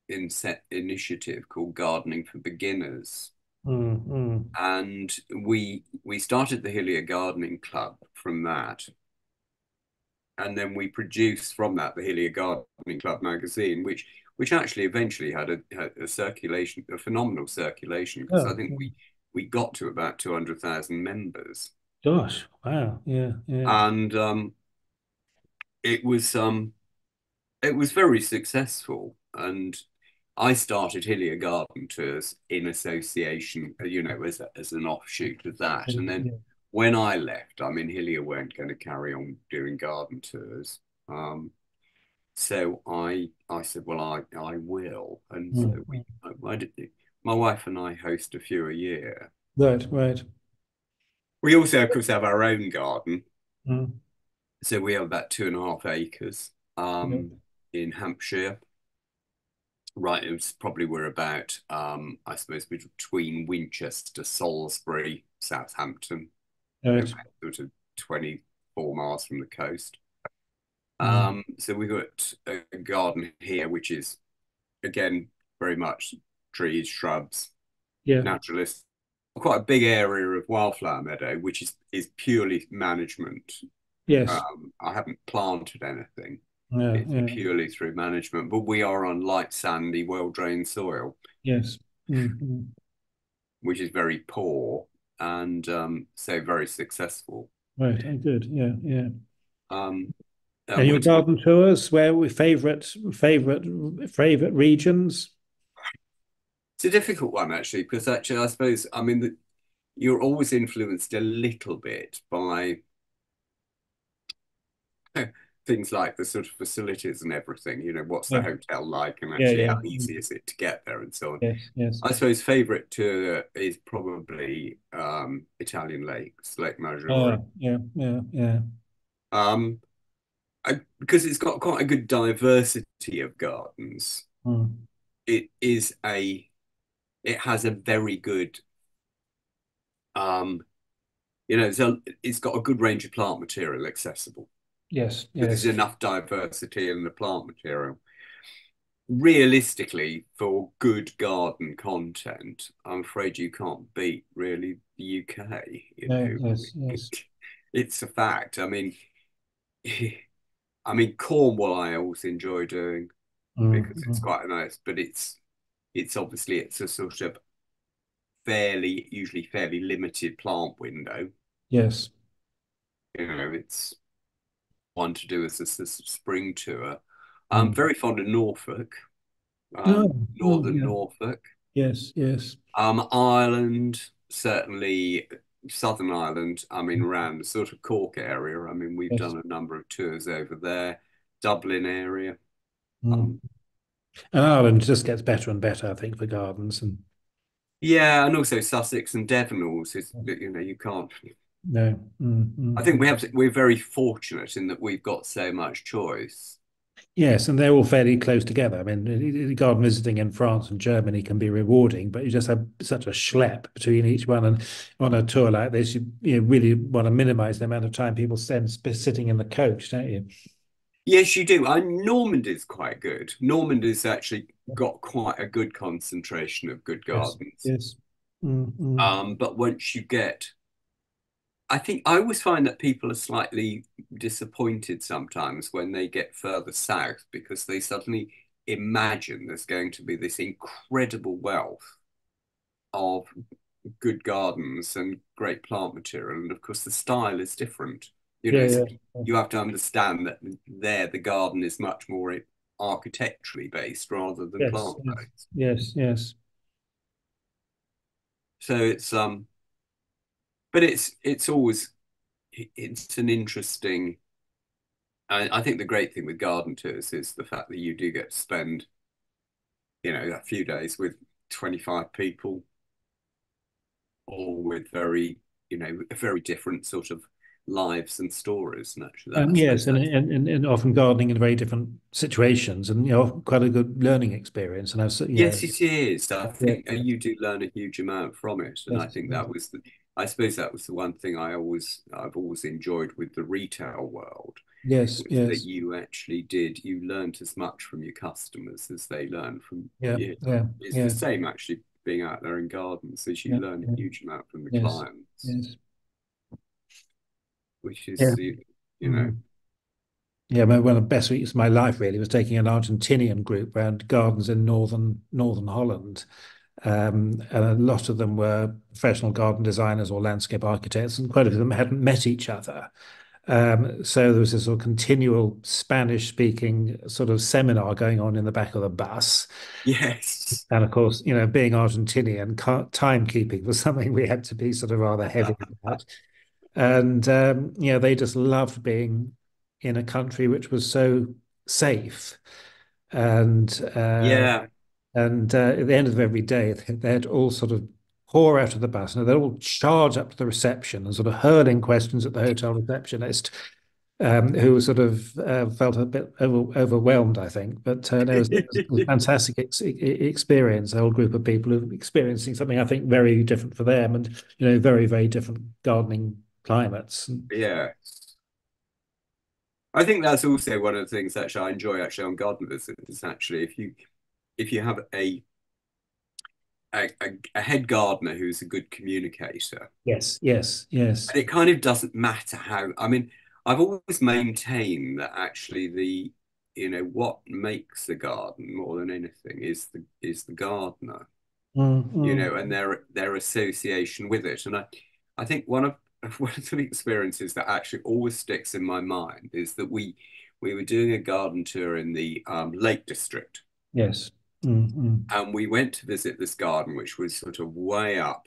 in set initiative called Gardening for Beginners. Mm. And we started the Hillier Gardening Club from that. And then we produced from that the Hillier Gardening Club magazine, which actually eventually had a circulation, a phenomenal circulation, because I Oh, think we got to about 200,000 members. gosh. Wow. Yeah, yeah. And it was it was very successful. And I started Hillier Garden Tours in association, as an offshoot of that. And then Yeah. when I left, I mean, Hillier weren't going to carry on doing garden tours. So I said, well, I will. And so Mm. I did, my wife and I host a few a year. Right, right. We also, of course, have our own garden. Mm. So we have about 2.5 acres Yeah. in Hampshire. Right, it was probably we're about, I suppose, between Winchester, Salisbury, Southampton, Right. about sort of 24 miles from the coast. Mm. So we've got a garden here, which is again very much trees, shrubs, Yeah. naturalists. Quite a big area of wildflower meadow, which is purely management. Yes. I haven't planted anything. Yeah, It's yeah. purely through management, but we are on light, sandy, well-drained soil, Yes. Mm. which is very poor and so very successful. Right. Oh, good. Yeah, yeah. Um, And your we garden tours, where we favorite regions? It's a difficult one actually, because actually I suppose I mean you're always influenced a little bit by things like the sort of facilities and everything. What's the Yeah, hotel like, and yeah, actually yeah. how easy is it to get there, and so on. Yes, yes. I suppose favorite tour is probably Italian lakes, Lake Maggiore, Yeah, yeah, yeah. um, because it's got quite a good diversity of gardens. Mm. It is a it has a very good um, it's got a good range of plant material accessible. Yes, Because there's yes. enough diversity in the plant material. Realistically, for good garden content, I'm afraid you can't beat really the UK. No, yes, yes. It's a fact. I mean, Cornwall I always enjoy doing because it's Mm. quite nice, but it's obviously it's a sort of usually fairly limited plant window. Yes. It's one to do as a spring tour. I'm Mm. very fond of Norfolk, Oh, oh, northern yeah. Norfolk. Yes, yes. Ireland, certainly Southern Ireland. I mean, around the sort of Cork area. I mean, we've Yes. done a number of tours over there. Dublin area. Mm. Um, And Ireland just gets better and better, I think, for gardens and yeah, and also Sussex and Devon. Also, you can't. No. I think Mm. we're very fortunate in that we've got so much choice. Yes, and they're all fairly close together. I mean, garden visiting in France and Germany can be rewarding, but you just have such a schlep between each one. And on a tour like this, you really want to minimize the amount of time people spend sitting in the coach, don't you? Yes, you do. Normandy's quite good. Normandy's actually got quite a good concentration of good Yes, gardens. yes. Mm. But once you get, I think I always find that people are slightly disappointed sometimes when they get further south because they suddenly imagine there's going to be this incredible wealth of good gardens and great plant material. And of course, the style is different. You know, Yeah, yeah. you have to understand that there the garden is much more architecturally based rather than Yes, plant yes, based. yes, yes. So but it's always it's an interesting. I think the great thing with garden tours is the fact that you do get to spend, a few days with 25 people, all with very different sort of lives and stories. And actually, that I suppose Yes, and, that's and often gardening in very different situations, and quite a good learning experience. And I've yes, it is. I yeah, think you do learn a huge amount from it, and I yes, think yes, I suppose that was the one thing I've always enjoyed with the retail world yes, was that yes, you learned as much from your customers as they learned from yeah, you. yeah, It's the yeah, same actually being out there in gardens as you yeah, learn a yeah, huge amount from the yes, clients, yes, which is yeah. you know, Mm. Yeah, one of the best weeks of my life really was taking an Argentinian group around gardens in northern Holland. And a lot of them were professional garden designers or landscape architects, and quite a few of them hadn't met each other. So there was this sort of continual Spanish speaking sort of seminar going on in the back of the bus. yes. And of course, being Argentinian, timekeeping was something we had to be sort of rather heavy about. And they just loved being in a country which was so safe. And Yeah. at the end of every day, they'd all sort of pour out of the bus and they'd all charge up to the reception and sort of hurling questions at the hotel receptionist, who sort of felt a bit overwhelmed, I think. But it was a fantastic experience, a whole group of people who were experiencing something I think very different for them and, very, very different gardening climates. Yeah. I think that's also one of the things actually I enjoy actually on garden visits is actually if you have a head gardener who's a good communicator, Yes, yes, yes. and it kind of doesn't matter how, I mean, I've always maintained that actually what makes the garden more than anything is the gardener, and Mm. their association with it. And I think one of one of the experiences that actually always sticks in my mind is that we were doing a garden tour in the Lake District, Yes. Mm. and we went to visit this garden, which was sort of way up.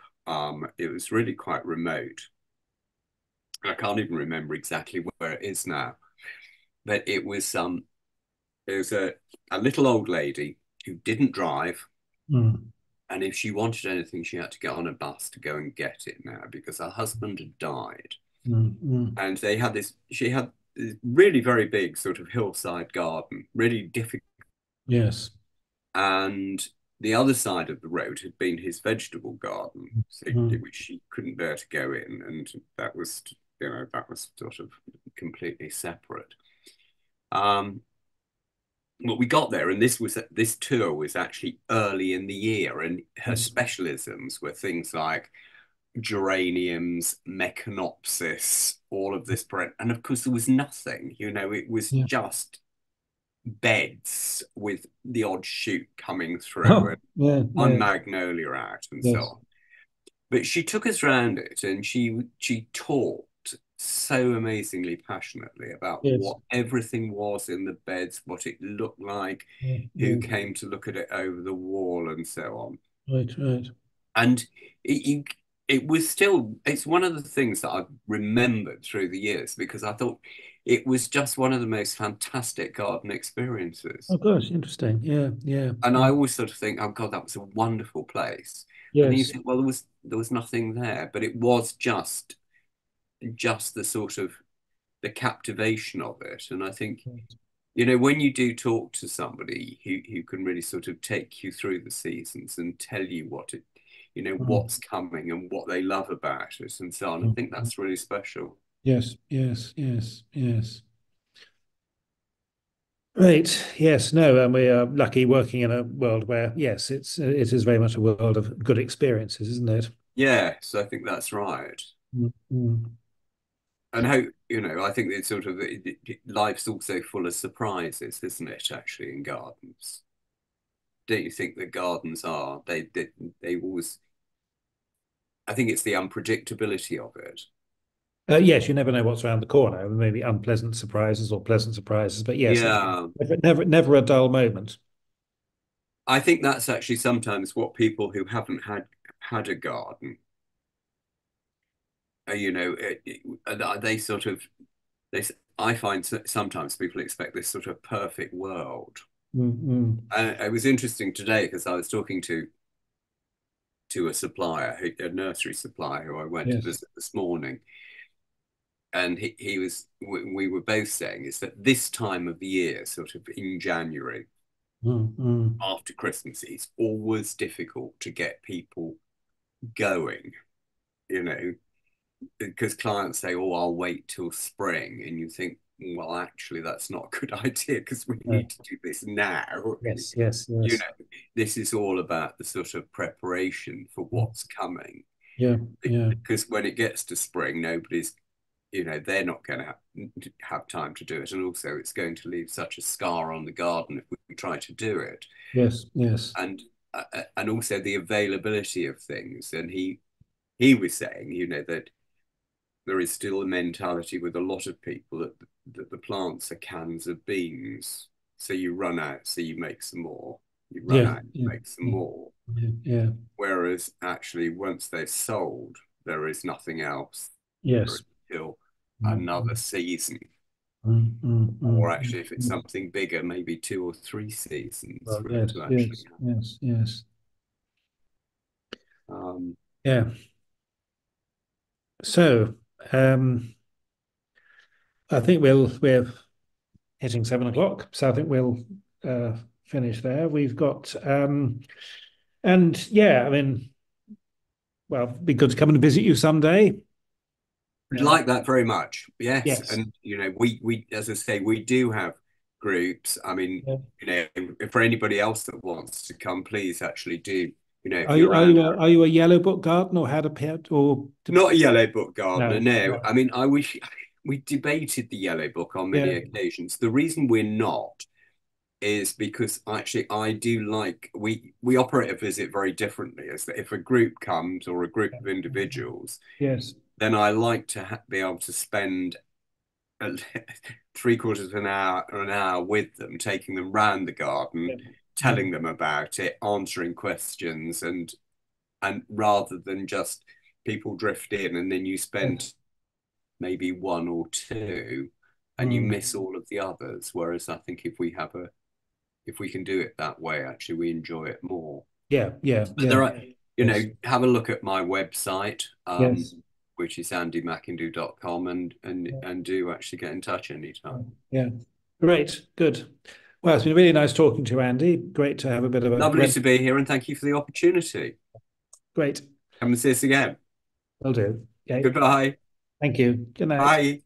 It was really quite remote. I can't even remember exactly where it is now, but it was a little old lady who didn't drive, Mm. and if she wanted anything, she had to get on a bus to go and get it now because her husband had died. Mm. And she had this really very big sort of hillside garden, really difficult. Yes. And the other side of the road had been his vegetable garden, so, Mm. which she couldn't bear to go in. And that was sort of completely separate. Um, but we got there, and this tour was actually early in the year, and her Yes. specialisms were things like geraniums, Mecanopsis, all of this bread. And of course, there was nothing, it was Yeah. just beds with the odd shoot coming through Oh, and yeah, one yeah. magnolia out and so Yes. on. But she took us around it and she talked so amazingly passionately about Yes. what everything was in the beds, what it looked like, Yeah, who yeah. came to look at it over the wall and so on. Right, right. And it, it was still, it's one of the things that I've remembered through the years because I thought it was just one of the most fantastic garden experiences. Oh, gosh, interesting. Yeah, yeah. And I always sort of think, oh God, that was a wonderful place. And then you Yes. think, well, there was nothing there, but it was just just the sort of the captivation of it. And I think, you know, when you do talk to somebody who can really sort of take you through the seasons and tell you what it, you know, Mm. what's coming and what they love about it and so on, I think Mm. that's really special. Yes, yes, yes, yes. Right. Yes. No. And we are lucky working in a world where, yes, it is very much a world of good experiences, isn't it? Yes, I think that's right. Mm. Mm. And how, you know, I think it's sort of life's also full of surprises, isn't it, actually, in gardens? Don't you think that gardens are? They always, I think it's the unpredictability of it. Yes, you never know what's around the corner. Maybe unpleasant surprises or pleasant surprises, but yes, it's Yeah, never a dull moment. I think that's actually sometimes what people who haven't had a garden, you know, they sort of they. I find sometimes people expect this sort of perfect world. Mm. Mm. And it was interesting today because I was talking to a supplier, a nursery supplier who I went to Yes. visit this morning, and he was we were both saying is that this time of the year, sort of in January Mm. Mm. after Christmas, it's always difficult to get people going. You know, because clients say, "Oh, I'll wait till spring," and you think, well, actually, that's not a good idea because we No. need to do this now. Yes. Yes. You Yes. know, this is all about the sort of preparation for Mm. what's coming. Yeah. Yeah. Because when it gets to spring, nobody's, you know, they're not going to have time to do it. And also, it's going to leave such a scar on the garden if we try to do it. Yes. Yes. And and also the availability of things. And he was saying, you know, that there is still a mentality with a lot of people that the plants are cans of beans. So you run out, so you make some more. You run Yeah. out, Yeah. make some Yeah. more. Yeah. Yeah. Whereas actually, once they're sold, there is nothing else Yes. until Mm. another Mm. season. Mm. Mm. Or Mm. actually, if it's Mm. something bigger, maybe two or three seasons Well, for it yes. to actually Yes. happen. Yes. Yes. Um, Yeah. So, I think we're hitting 7 o'clock. So I think we'll finish there. We've got and yeah, I mean, well, it'd be good to come and visit you someday. I'd Uh, like that very much. Yes, yes. and you know, we as I say, we do have groups. I mean, Yeah. you know, for anybody else that wants to come, please actually do. You know, if Are you're you around, are you a yellow book garden or had a pet or not a yellow book gardener. no? No, No. I mean, I wish we debated the yellow book on many Yeah. occasions. The reason we're not is because actually I do like we operate a visit very differently. As that if a group comes or a group of individuals, Yes. then I like to be able to spend a, three quarters of an hour with them, taking them round the garden, Yeah. Yeah. telling them about it, answering questions, and rather than just people drift in and then you Yes. spend maybe one or two and you Mm. miss all of the others. Whereas I think if we can do it that way, actually we enjoy it more. Yeah. Yeah. But Yeah. there are, you know, Yes. have a look at my website, Yes. which is andymcindue.com, and do actually get in touch anytime. Yeah. Great. Good. Well, it's been really nice talking to you, Andy. Great to have a bit of a Lovely to be here, and thank you for the opportunity. great. Come and see us again. Will do. Okay. Goodbye. Thank you. Good night. Bye.